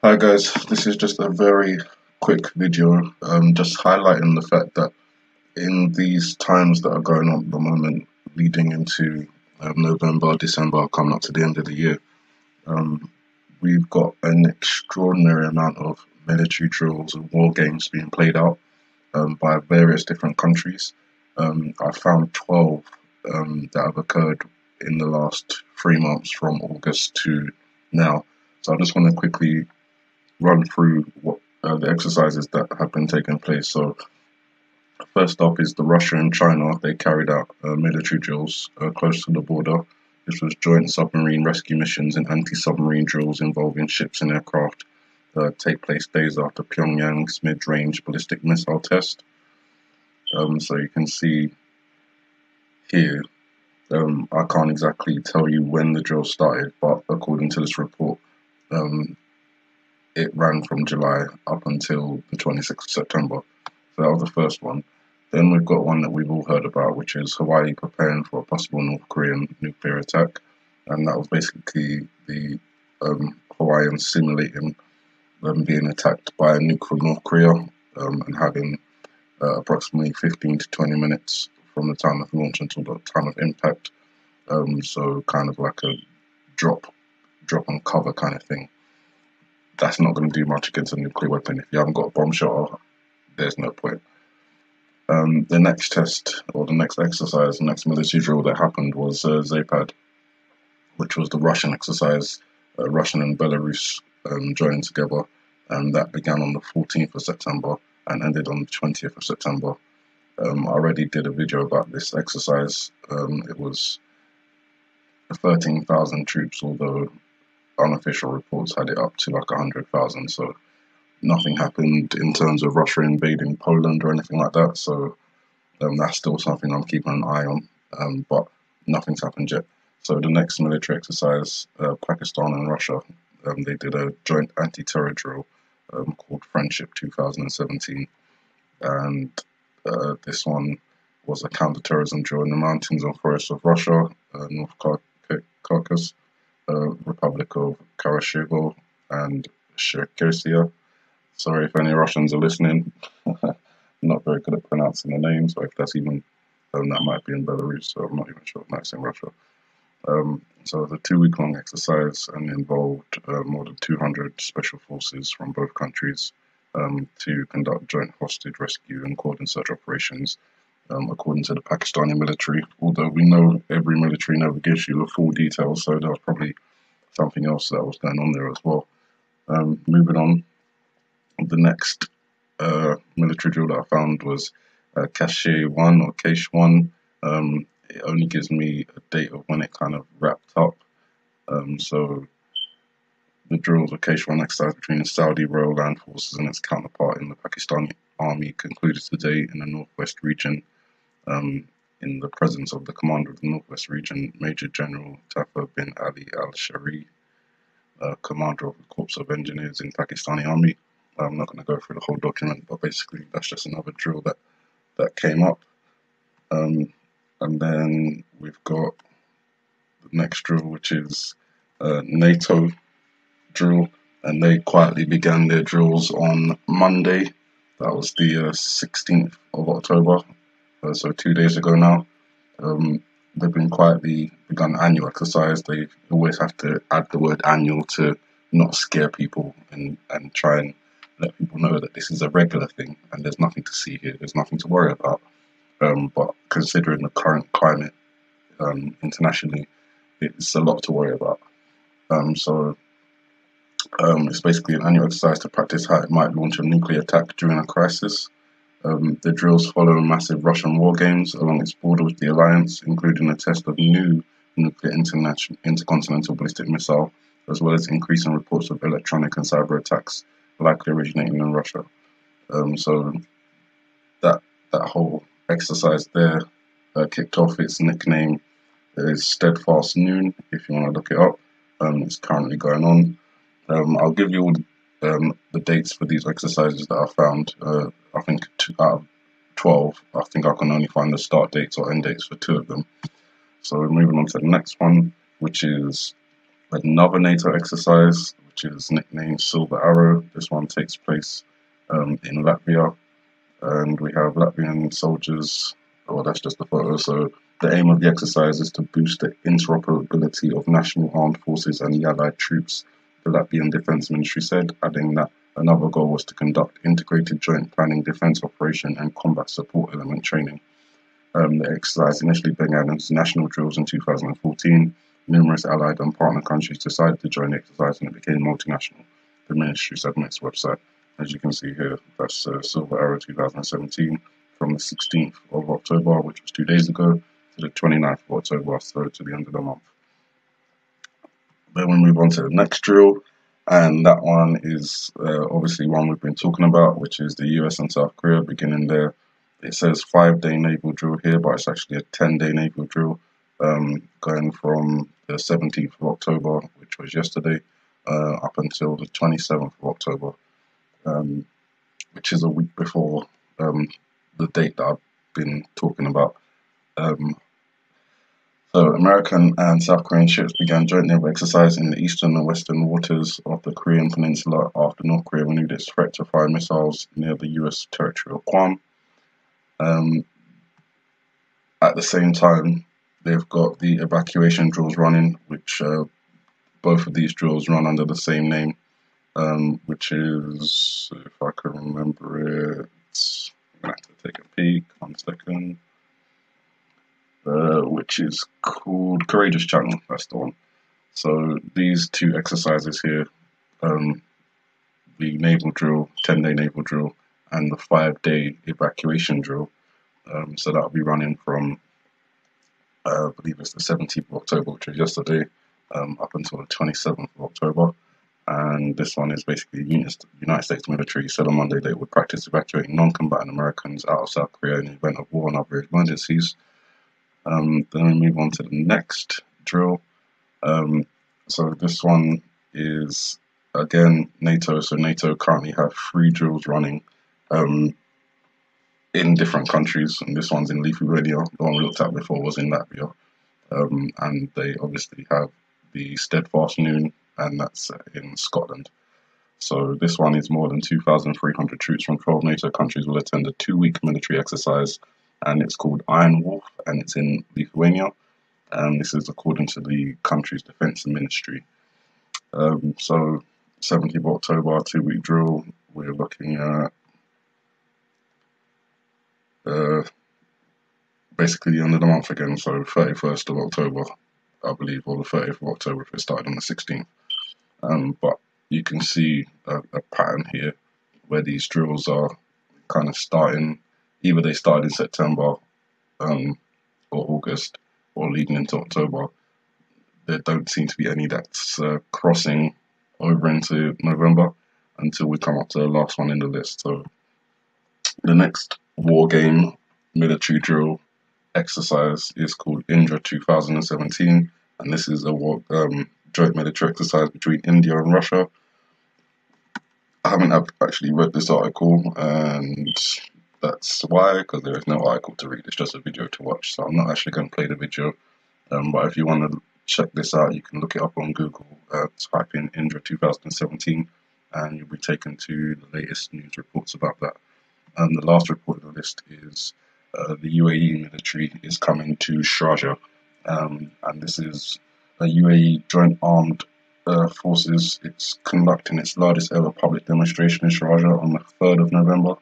Hi guys, this is just a very quick video, just highlighting the fact that in these times that are going on at the moment, leading into November, December, coming up to the end of the year, um, we've got an extraordinary amount of military drills and war games being played out by various different countries. I found 12 that have occurred in the last 3 months from August to now. So I just want to quickly run through what the exercises that have been taking place. So first up is the Russia and China. They carried out military drills close to the border. This was joint submarine rescue missions and anti-submarine drills involving ships and aircraft take place days after Pyongyang's mid-range ballistic missile test. So you can see here, I can't exactly tell you when the drill started, but according to this report, it ran from July up until the 26th of September. So that was the first one. Then we've got one that we've all heard about, which is Hawaii preparing for a possible North Korean nuclear attack. And that was basically the Hawaiians simulating being attacked by a nuke from North Korea and having approximately 15 to 20 minutes from the time of launch until the time of impact. So kind of like a drop and cover kind of thing. That's not going to do much against a nuclear weapon. If you haven't got a bomb shelter, there's no point. The next test, or the next exercise, the next military drill that happened was Zapad, which was the Russian exercise, Russian and Belarus joining together, and that began on the 14th of September and ended on the 20th of September. I already did a video about this exercise. It was 13,000 troops, although unofficial reports had it up to like 100,000. So nothing happened in terms of Russia invading Poland or anything like that. So that's still something I'm keeping an eye on, but nothing's happened yet. So the next military exercise, Pakistan and Russia, they did a joint anti-terror drill called Friendship 2017. And this one was a counter-terrorism drill in the mountains and forests of Russia, North Caucasus, Republic of Karashivo, and Shirkirsia. Sorry if any Russians are listening. I'm not very good at pronouncing the names, or if that's even, that might be in Belarus, so I'm not even sure if that's in Russia. So it was a 2-week-long exercise and involved more than 200 special forces from both countries to conduct joint hostage rescue and coordinate search operations, according to the Pakistani military. Although we know every military never gives you the full details, so there was probably something else that was going on there as well. Moving on, the next military drill that I found was Cache 1 or Cache 1. It only gives me a date of when it kind of wrapped up. So the drills of Cache 1 exercise between the Saudi Royal Land Forces and its counterpart in the Pakistani army concluded today in the Northwest region, in the presence of the commander of the Northwest region, Major General Tafa bin Ali al-Shari, commander of the Corps of Engineers in Pakistani army. I'm not going to go through the whole document, but basically that's just another drill that came up. And then we've got the next drill, which is NATO drill, and they quietly began their drills on Monday. That was the 16th of October, so 2 days ago now. They've been quietly begun annual exercise. They always have to add the word annual to not scare people and try and let people know that this is a regular thing and there's nothing to see here, there's nothing to worry about. But considering the current climate internationally, it's a lot to worry about. So it's basically an annual exercise to practice how it might launch a nuclear attack during a crisis. The drills follow massive Russian war games along its border with the alliance, including a test of new nuclear intercontinental ballistic missile, as well as increasing reports of electronic and cyber attacks, likely originating in Russia. So that whole exercise there kicked off. Its nickname is Steadfast Noon, if you want to look it up. It's currently going on. I'll give you all the dates for these exercises that I found. I think 2 out of 12, I think I can only find the start dates or end dates for 2 of them. So we're moving on to the next one, which is another NATO exercise, which is nicknamed Silver Arrow. This one takes place in Latvia, and we have Latvian soldiers. Oh, that's just a photo. So the aim of the exercise is to boost the interoperability of national armed forces and the allied troops, the Latvian Defence Ministry said, adding that another goal was to conduct integrated joint planning, defence operation and combat support element training. The exercise initially began as national drills in 2014. Numerous allied and partner countries decided to join the exercise and it became multinational, the ministry said on its website. As you can see here, that's Silver Arrow 2017 from the 16th of October, which was 2 days ago, to the 29th of October, so to the end of the month. Then we move on to the next drill, and that one is obviously one we've been talking about, which is the US and South Korea beginning there. It says 5-day naval drill here, but it's actually a 10-day naval drill going from the 17th of October, which was yesterday, up until the 27th of October, which is a week before the date that I've been talking about. So American and South Korean ships began joint naval exercise in the eastern and western waters of the Korean Peninsula after North Korea renewed its threat to fire missiles near the US territory of Guam. At the same time, they've got the evacuation drills running, which both of these drills run under the same name, which is, if I can remember it, I'm going to have to take a peek, 1 second. Which is called Courageous Channel, that's the one. So these two exercises here, the naval drill, 10-day naval drill, and the 5-day evacuation drill, so that'll be running from, I believe it's the 17th of October, which was yesterday, up until the 27th of October. And this one is basically United States military said on Monday they would practice evacuating non-combatant Americans out of South Korea in the event of war and other emergencies. Then we move on to the next drill. So this one is, again, NATO. So NATO currently have 3 drills running in different countries. And this one's in Lithuania. The one we looked at before was in Latvia. And they obviously have the Steadfast Noon, and that's in Scotland. So this one is more than 2,300 troops from 12 NATO countries will attend a 2-week military exercise, and it's called Iron Wolf, and it's in Lithuania, and this is according to the country's defence ministry. So 17th of October, 2-week drill, we're looking at basically the end of the month again, so 31st of October, I believe, or the 30th of October if it started on the 16th. But you can see a pattern here where these drills are kind of starting. Either they started in September or August or leading into October. There don't seem to be any that's crossing over into November until we come up to the last one in the list. So the next war game military drill exercise is called Indra 2017, and this is a joint military exercise between India and Russia. I haven't actually read this article, and that's why, because there is no article to read, it's just a video to watch, so I'm not actually going to play the video. But if you want to check this out, you can look it up on Google, type in Indra 2017, and you'll be taken to the latest news reports about that. The last report on the list is the UAE military is coming to Sharjah, and this is a UAE joint armed forces. It's conducting its largest ever public demonstration in Sharjah on the 3rd of November.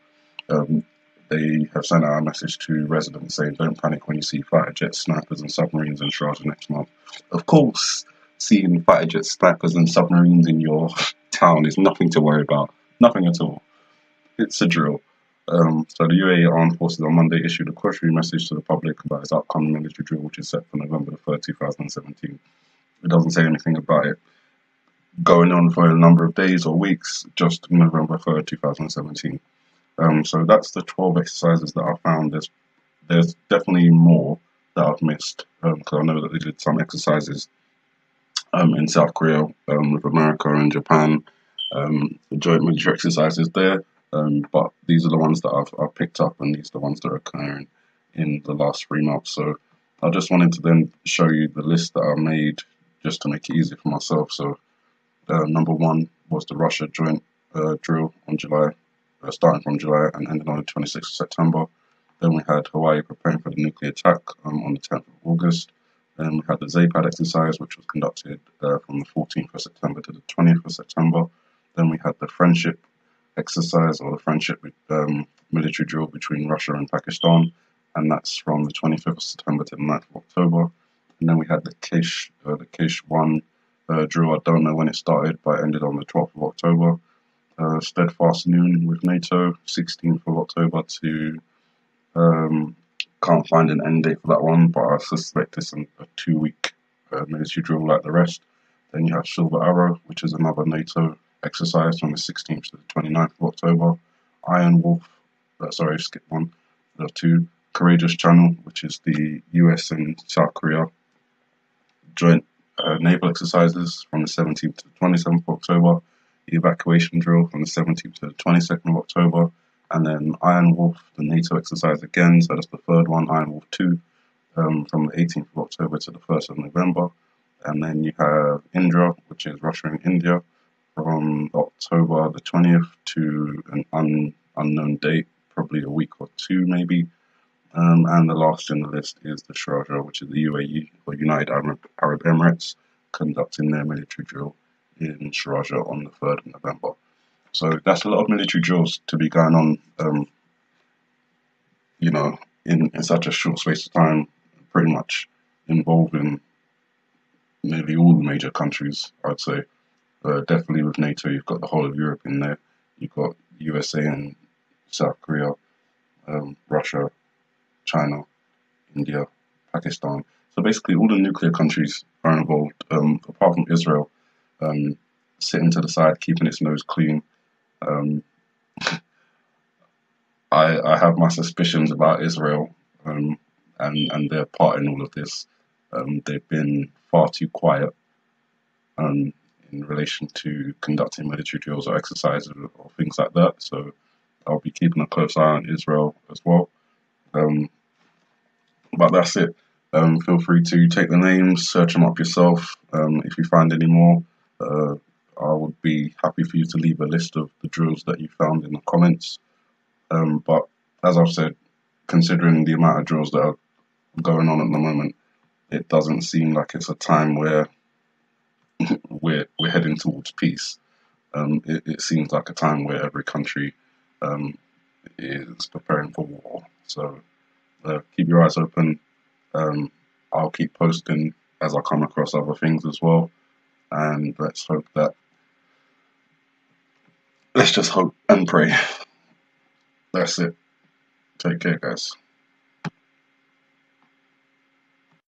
They have sent out a message to residents saying, don't panic when you see fighter jets, snipers and submarines in Sharjah next month. Of course, seeing fighter jets, snipers and submarines in your town is nothing to worry about. Nothing at all. It's a drill. So the UAE Armed Forces on Monday issued a cautionary message to the public about its upcoming military drill, which is set for November the 3rd, 2017. It doesn't say anything about it going on for a number of days or weeks, just November 3rd, 2017. So that's the 12 exercises that I found. There's definitely more that I've missed, because I know that they did some exercises in South Korea with America and Japan, the joint military exercises there. But these are the ones that I've picked up, and these are the ones that are occurring in the last 3 months. So I just wanted to then show you the list that I made just to make it easy for myself. So number one was the Russia joint drill on July, starting from July and ending on the 26th of September. Then we had Hawaii preparing for the nuclear attack on the 10th of August. Then we had the ZAPAD exercise, which was conducted from the 14th of September to the 20th of September. Then we had the friendship exercise, or the friendship military drill between Russia and Pakistan, and that's from the 25th of September to the 9th of October. And then we had the Kish 1 drill. I don't know when it started, but it ended on the 12th of October. Steadfast Noon with NATO, 16th of October to can't find an end date for that one, but I suspect it's a 2-week military drill like the rest. Then you have Silver Arrow, which is another NATO exercise from the 16th to the 29th of October. Iron Wolf, sorry, skip one. There are 2. Courageous Channel, which is the US and South Korea joint naval exercises from the 17th to the 27th of October. The evacuation drill from the 17th to the 22nd of October. And then Iron Wolf, the NATO exercise again, so that's the 3rd one, Iron Wolf 2, from the 18th of October to the 1st of November. And then you have Indra, which is Russia and India, from October the 20th to an unknown date, probably a week or 2 maybe. And the last in the list is the Sharjah, which is the UAE, or United Arab Emirates, conducting their military drill in Sharjah on the 3rd of November. So that's a lot of military drills to be going on, in such a short space of time, pretty much involving nearly all the major countries, I'd say. Definitely with NATO, you've got the whole of Europe in there. You've got USA and South Korea, Russia, China, India, Pakistan. So basically all the nuclear countries are involved, apart from Israel, sitting to the side, keeping its nose clean. I have my suspicions about Israel and their part in all of this. They've been far too quiet in relation to conducting military drills or exercises or things like that. So I'll be keeping a close eye on Israel as well. But that's it. Feel free to take the names, search them up yourself. If you find any more, I would be happy for you to leave a list of the drills that you found in the comments. But as I've said, considering the amount of drills that are going on at the moment, it doesn't seem like it's a time where we're heading towards peace. It seems like a time where every country is preparing for war. So keep your eyes open. I'll keep posting as I come across other things as well. And let's just hope and pray. That's it. Take care, guys.